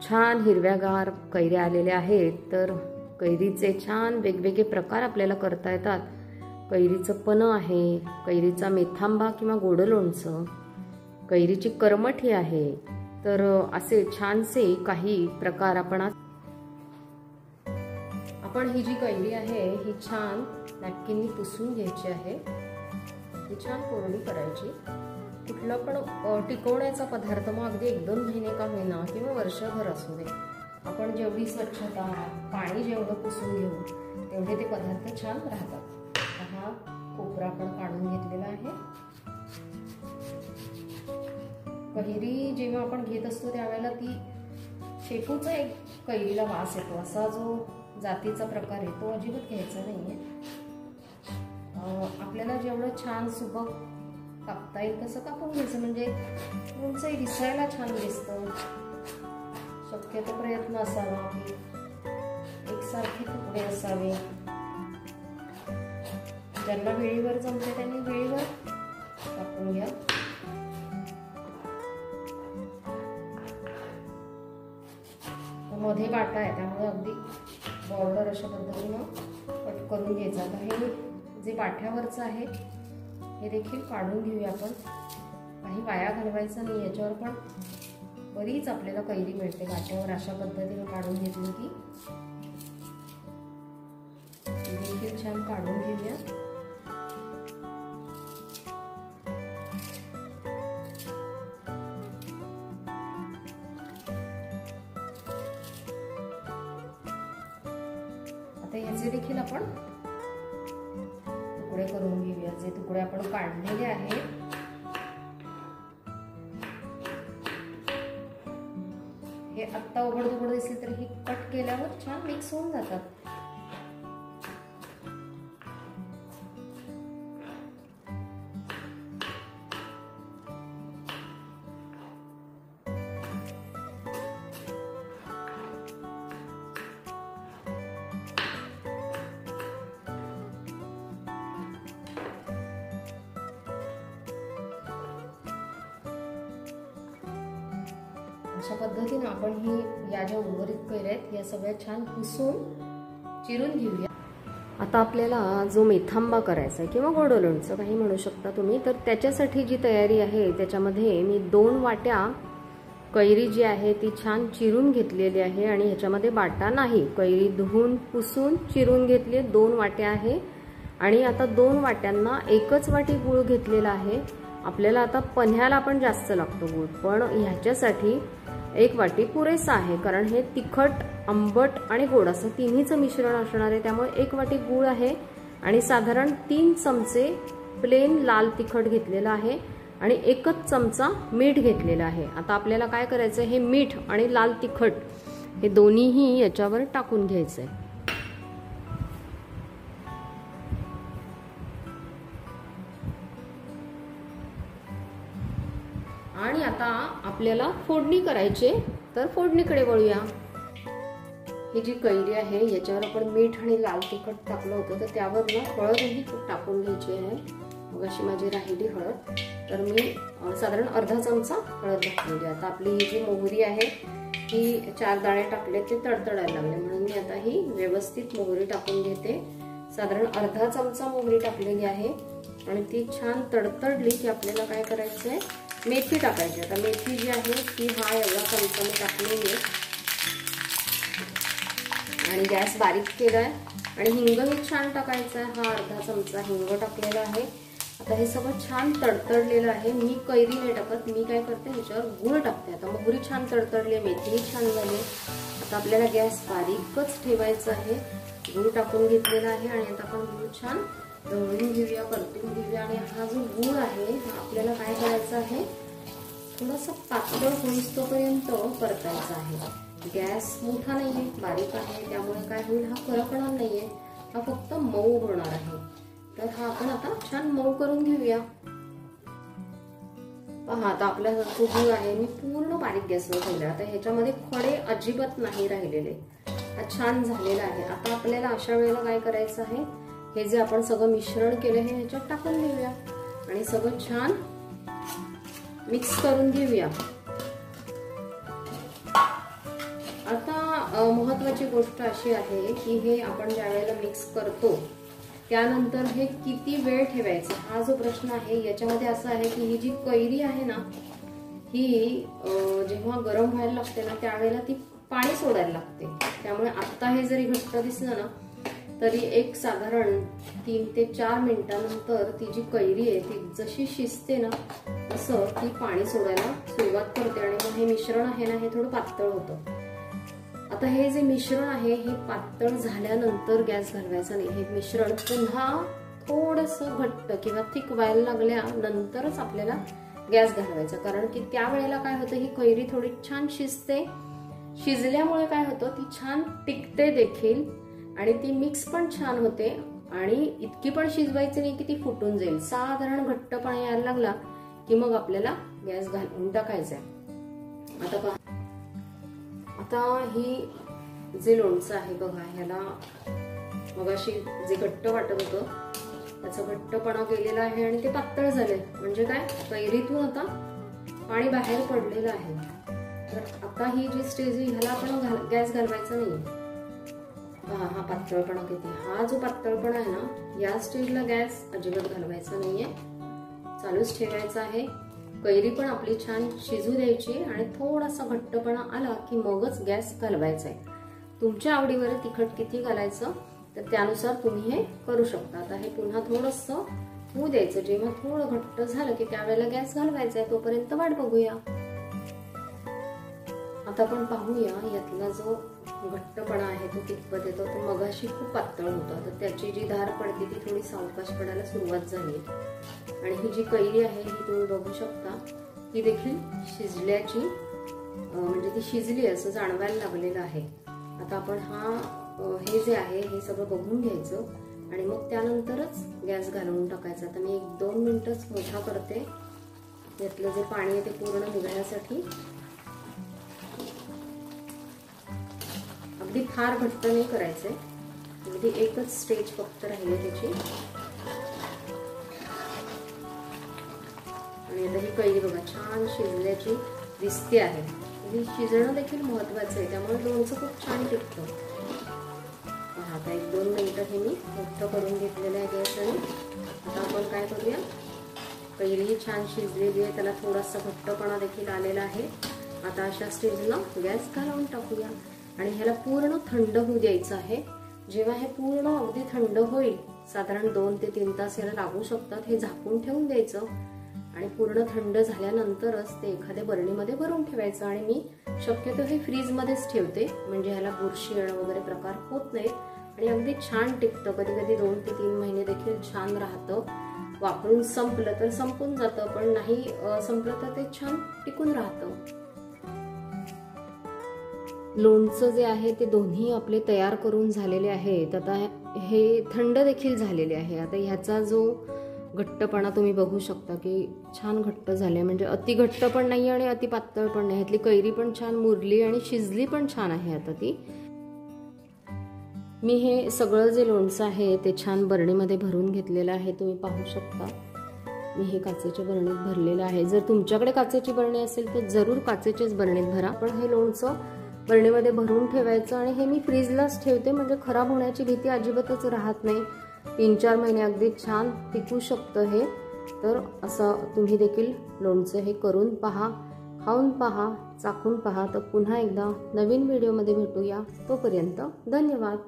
छान हिरव्यागार कैऱ्या आलेल्या आहेत। तर कैरीचे छान वेगवेगळे प्रकार आपल्याला करता येतात। कैरीचं पन्ह आहे, कैरीचा मेथांबा किंवा गोड लोणचं, कैरीची करमठी आहे। तर असे छानसे काही प्रकार आपण ही जी कैरी आहे ही छान नॅपकिननी पुसून घ्यायची आहे। ही छान कोरडी करायची। कुठला पण टिकवण्याचा पदार्थ मग अगदी 1-2 महिने का होईना किंवा वर्षभर असू दे, आपण जेवढी स्वच्छता पाणी जेवढं पुसून घेऊ तेवढे ते पदार्थ छान राहतात। हा कोपरा आपण काढून घेतलेला आहे। कैरी जेव्हा आपण घेत असतो त्यावेळेला ती शेपूचा एक कैरीला वास येतो, असा जो जातीचा प्रकार आहे तो अजिबात घ्यायचा नाहीये। आपल्याला जेवढं छान सुबक कापता येईल तसं कापून घ्यायचं, म्हणजे लोणचंही दिसायला छान दिसतं। शक्यतो प्रयत्न असावा की एकसारखे तुकडे असावे। ज्यांना वेळीवर जमते त्यांनी वेळीवर कापून घ्या। मध्ये वाटा आहे त्यामुळे अगदी बॉर्डर अशा पद्धतीनं कट करून घ्यायचा। आता हे जे पाठ्यावरचं आहे हे देखील काढून घेऊया आपण, काही वाया घालवायचं नाही। याच्यावर पण बरीच आपल्याला कैरी मिळते पाठ्यावर, अशा पद्धतीने काढून घेतली की देखील छान काढून घेऊया। आता याचे देखील आपण तुकडे करून घेऊया। जे तुकडे आपण काढलेले आहेत हे आत्ता उघड दिसले तरी कट केल्यावर छान मिक्स होऊन जातात। अशा पद्धतीने आपण ही या ज्या उर्वरित कैऱ्या आहेत या सगळ्या छान पुसून चिरून घेऊया। आता आपल्याला जो मेथांबा करायचा आहे किंवा गोड लोणचं काही म्हणू शकता तुम्ही, तर त्याच्यासाठी जी तयारी आहे त्याच्यामध्ये मी 2 वाट्या कैरी जी आहे ती छान चिरून घेतलेली आहे आणि ह्याच्यामध्ये बाटा नाही, कैरी धुवून पुसून चिरून घेतली 2 वाट्या आहे। आणि आता 2 वाट्यांना 1च वाटी गूळ घेतलेला आहे। आपल्याला आता पन्ह्याला पण जास्त लागतो गूळ, पण ह्याच्यासाठी 1 वाटी पुरेसा आहे, कारण हे तिखट, आंबट आणि गोड असं तिन्हीचं मिश्रण असणार आहे। त्यामुळे 1 वाटी गूळ आहे आणि साधारण 3 चमचे प्लेन लाल तिखट घेतलेला आहे आणि 1च चमचा मीठ घेतलेला आहे। आता आपल्याला काय करायचं, हे मीठ आणि लाल तिखट हे दोन्हीही याच्यावर टाकून घ्यायचंय। आणि आता आपल्याला फोडणी करायची, तर फोडणीकडे वळूया। ही जी कैरी आहे याच्यावर आपण मीठ आणि लाल तिखट टाकलं होतं, तर त्यावर ना हळदही टाकून घ्यायची आहे। मग अशी माझी राहिली हळद, तर मी साधारण अर्धा चमचा हळद टाकलेली। आता आपली ही जी मोहरी आहे ही 4 दाणे टाकले ते तडतडायला लागले, म्हणून मी आता ही व्यवस्थित मोहरी टाकून घेते। साधारण अर्धा चमचा मोहरी टाकलेली आहे आणि ती छान तडतडली की आपल्याला काय करायचंय, मेथी टाकायची। आता मेथी जी आहे ती हा एवढा चमचा मी टाकलेली आहे आणि गॅस बारीक केलाय। आणि हिंगही छान टाकायचा आहे, हा अर्धा चमचा हिंग टाकलेला आहे। आता हे सगळं छान तडतडलेलं आहे। मी कैरी नाही टाकत, मी काय करते ह्याच्यावर गूळ टाकते। आता मोहरी छान तडतडली, मेथीही छान झाली। आता आपल्याला गॅस बारीकच ठेवायचा आहे। गूळ टाकून घेतलेला आहे आणि आता आपण गूळ छान ढवळून घेऊया, परतून घेऊया। आणि हा जो गूळ आहे हा आपल्याला काय करायचा आहे, थोडासा पातळ होईस्तोपर्यंत परतायचा आहे। गॅस मोठा नाहीये, बारीक आहे, त्यामुळे काय होईल, हा करपणार नाहीये, हा फक्त मऊ होणार आहे। तर हा आपण आता छान मऊ करून घेऊया। पहा आता आपला जो गूळ आहे मी पूर्ण बारीक गॅसवर ठेवला। आता ह्याच्यामध्ये खडे अजिबात नाही राहिलेले, हा छान झालेला आहे। आता आपल्याला अशा वेळेला काय करायचं आहे, हे जे आपण सगळं मिश्रण केलं हे ह्याच्यात टाकून घेऊया आणि सगळं छान मिक्स करून घेऊया। महत्त्वाची गोष्ट अशी आहे की हे आपण ज्या वेळेला मिक्स करतो त्यानंतर हे किती वेळ ठेवायचं हा जो प्रश्न आहे, याच्यामध्ये असं आहे की ही जी कैरी आहे ना, ही जेव्हा गरम व्हायला लागते ना त्यावेळेला ती पाणी सोडायला लागते. त्यामुळे आत्ता हे जरी घट्ट दिसलं ना तरी एक साधारण 3 ते 4 मिनिटांनंतर ती जी कैरी आहे ती जशी शिजते ना तसं ती पाणी सोडायला सुरुवात करते आणि मग हे मिश्रण आहे ना हे थोडं पातळ होतं. आता हे जे मिश्रण आहे हे पातळ झाल्यानंतर गॅस घालवायचा नाही. हे मिश्रण पुन्हा थोडंसं घट्ट किंवा थिक व्हायला लागल्यानंतरच आपल्याला गॅस घालवायचा, कारण की त्यावेळेला काय होतं, ही कैरी थोडी छान शिजते. शिजल्यामुळे काय होतं, ती छान टिकते देखील आणि ती मिक्स पण छान होते. आणि इतकी पण शिजवायची नाही की ती फुटून जाईल. साधारण घट्टपणा यायला लागला की मग आपल्याला गॅस घालून टाकायचा आहे. आता पहा, आता ही जे लोणचं आहे बघा, ह्याला मगाशी जे घट्ट वाटत होतं त्याचा घट्टपणा गेलेला आहे आणि ते पातळ झाले. म्हणजे काय, कैरीतून आता पाणी बाहेर पडलेलं आहे. तर आता ही जी स्टेज आहे ह्याला आपण गॅस घालवायचा नाही. हा पातळपणा किती, हा जो पातळपणा आहे ना या स्टेजला गॅस अजिबात घालवायचा नाहीये, चालूच ठेवायचा आहे. कैरी पण आपली छान शिजू द्यायची आणि थोडासा घट्टपणा आला की मगच गॅस घालवायचा आहे. तुमच्या आवडीवर तिखट किती घालायचं तर त्यानुसार तुम्ही हे करू शकता. आता हे पुन्हा थोडंसं होऊ द्यायचं. जेव्हा थोडं घट्ट झालं की त्यावेळेला गॅस घालवायचा आहे. तोपर्यंत वाट बघूया. आता आपण पाहूया यातला जो घट्टपणा आहे तो कितपत येतो. तो मगाशी खूप पातळ होता, तर त्याची जी धार पडते ती थोडी सावकाश पडायला सुरुवात झाली. आणि ही जी कैरी आहे ही तुम्ही बघू शकता, ही देखील शिजल्याची म्हणजे ती शिजली असं जाणवायला लागलेलं आहे. आता आपण हे जे आहे हे सगळं बघून घ्यायचं आणि मग त्यानंतरच गॅस घालवून टाकायचा. आता मी 1-2 मिनिटच मोठा करते, यातलं जे पाणी आहे ते पूर्ण निघण्यासाठी. अगदी फार घट्ट नाही करायचंय, अगदी एकच स्टेज फक्त राहिली त्याची. आणि आता ही कैरी बघा छान शिजल्याची दिसते आहे. ही शिजणं देखील महत्वाचं आहे, त्यामुळे लोणचं खूप छान टिकतं. आता 1-2 मिनिटं हे मी मोठं करून घेतलेलं आहे गॅस. आणि आता आपण काय करूया, कैरी ही छान शिजलेली आहे, त्याला थोडासा घट्टपणा देखील आलेला आहे. आता अशा स्टेजला गॅस घालवून टाकूया आणि ह्याला पूर्ण थंड होऊ द्यायचं आहे. जेव्हा हे पूर्ण अगदी थंड होईल, साधारण 2 ते 3 तास याला लागू शकतात, हे झाकून ठेवून द्यायचं आणि पूर्ण थंड झाल्यानंतरच ते एखाद्या बरणीमध्ये भरून ठेवायचं. आणि मी शक्यतो हे फ्रीजमध्येच ठेवते, म्हणजे ह्याला बुरशी येणं वगैरे प्रकार होत नाहीत आणि अगदी छान टिकतं. कधी कधी 2 ते 3 महिने देखील छान राहतं. वापरून संपलं तर संपून जातं, पण नाही संपलं तर ते छान टिकून राहतं. लोणचं जे आहे ते दोन्ही आपले तयार करून झालेले आहेत. आता हे थंड देखील झालेले आहे. आता ह्याचा जो घट्टपणा तुम्ही बघू शकता की छान घट्ट झाले, म्हणजे अति घट्ट पण नाही आणि अति पातळ पण नाही. ह्यातली कैरी पण छान मुरली आणि शिजली पण छान आहे. आता ती मी हे सगळं जे लोणचं आहे ते छान बरणीमध्ये भरून घेतलेलं आहे. तुम्ही पाहू शकता मी हे काचेच्या बरणीत भरलेलं आहे. जर तुमच्याकडे काचेची बरणी असेल तर जरूर काचेचीच बरणीत भरा. पण हे लोणचं बरणीमध्ये भरून ठेवायचं आणि हे मी फ्रीजलाच ठेवते, म्हणजे खराब होण्याची भीती अजिबातच राहत नाही. 3-4 महिने अगदी छान टिकू शकतं हे. तर असं तुम्ही देखील लोणचं हे करून पहा, खाऊन पहा, चाखून पहा. तर पुन्हा एकदा नवीन व्हिडिओमध्ये भेटूया. तोपर्यंत धन्यवाद.